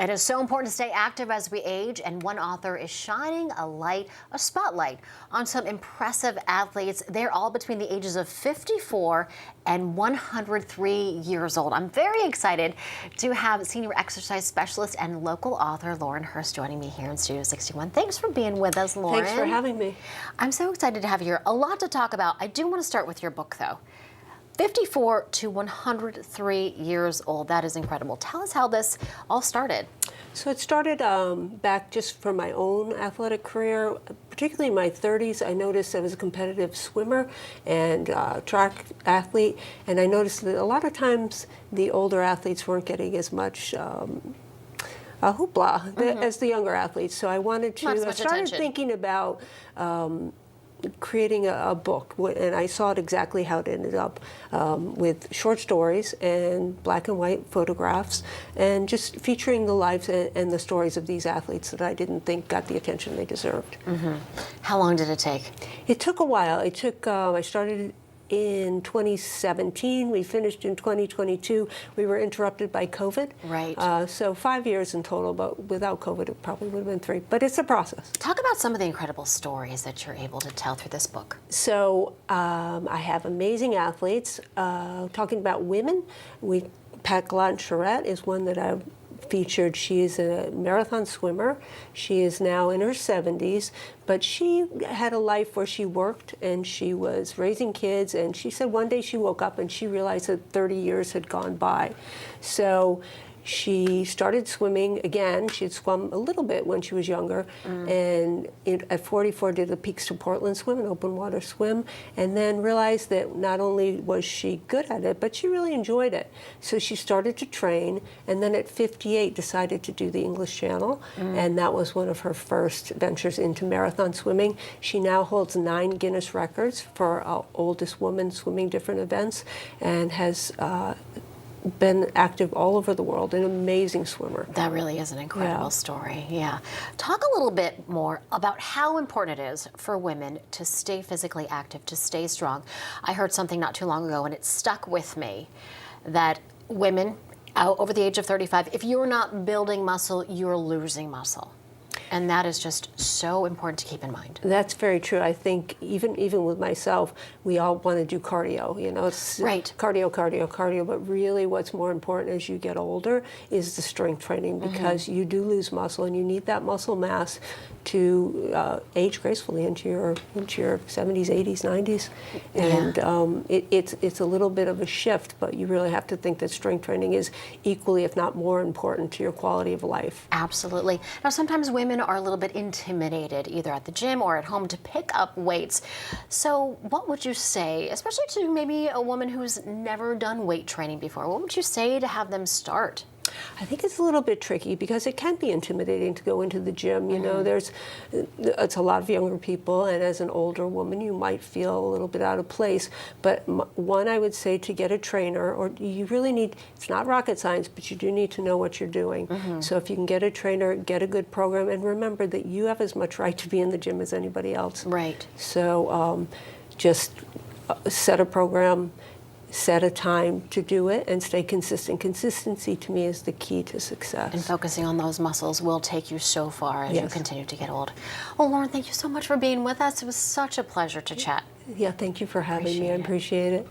It is so important to stay active as we age, and one author is shining a spotlight on some impressive athletes. They're all between the ages of 54 and 103 years old. I'm very excited to have senior exercise specialist and local author Lauren Hurst joining me here in Studio 61. Thanks for being with us, Lauren. Thanks for having me. I'm so excited to have you here. A lot to talk about. I do want to start with your book, though. 54 to 103 years old. That is incredible. Tell us how this all started. So it started back just from my own athletic career, particularly in my 30s. I noticed I was a competitive swimmer and track athlete, and I noticed that a lot of times the older athletes weren't getting as much hoopla as the younger athletes. So I wanted to, I started thinking about creating a book, and I saw it exactly how it ended up, with short stories and black and white photographs, and just featuring the lives and the stories of these athletes that I didn't think got the attention they deserved. How long did it take? It took a while. It took, I started in 2017. We finished in 2022. We were interrupted by COVID. Right. So 5 years in total, but without COVID, it probably would have been 3. But it's a process. Talk about some of the incredible stories that you're able to tell through this book. So I have amazing athletes. Talking about women, Pat Gallant-Charette is one that I've featured. She is a marathon swimmer. She is now in her 70s, but she had a life where she worked and she was raising kids, and she said one day she woke up and she realized that 30 years had gone by. So she started swimming again. She had swum a little bit when she was younger, and at 44 did the Peaks to Portland swim, an open water swim, and then realized that not only was she good at it, but she really enjoyed it. So she started to train, and then at 58 decided to do the English Channel, and that was one of her first ventures into marathon swimming. She now holds 9 Guinness records for oldest woman swimming different events, and has been active all over the world, an amazing swimmer. That really is an incredible story, yeah. Talk a little bit more about how important it is for women to stay physically active, to stay strong. I heard something not too long ago, and it stuck with me, that women over the age of 35, if you're not building muscle, you're losing muscle. And that is just so important to keep in mind. That's very true. I think even with myself, we all want to do cardio. You know, it's cardio, cardio, cardio. But really, what's more important as you get older is the strength training, because you do lose muscle, and you need that muscle mass to age gracefully into your 70s, 80s, 90s. And it's a little bit of a shift, but you really have to think that strength training is equally, if not more important, to your quality of life. Absolutely. Now, sometimes women are a little bit intimidated, either at the gym or at home, to pick up weights. So what would you say, especially to maybe a woman who's never done weight training before, what would you say to have them start? I think it's a little bit tricky, because it can be intimidating to go into the gym. You know, it's a lot of younger people, and as an older woman, you might feel a little bit out of place. But one, I would say to get a trainer, or you really need, it's not rocket science, but you do need to know what you're doing. So if you can get a trainer, get a good program, and remember that you have as much right to be in the gym as anybody else. Right. So just set a program, set a time to do it, and stay consistent. Consistency, to me, is the key to success. And focusing on those muscles will take you so far as you continue to get old. Well, Lauren, thank you so much for being with us. It was such a pleasure to chat. Yeah, thank you for having me. I appreciate it.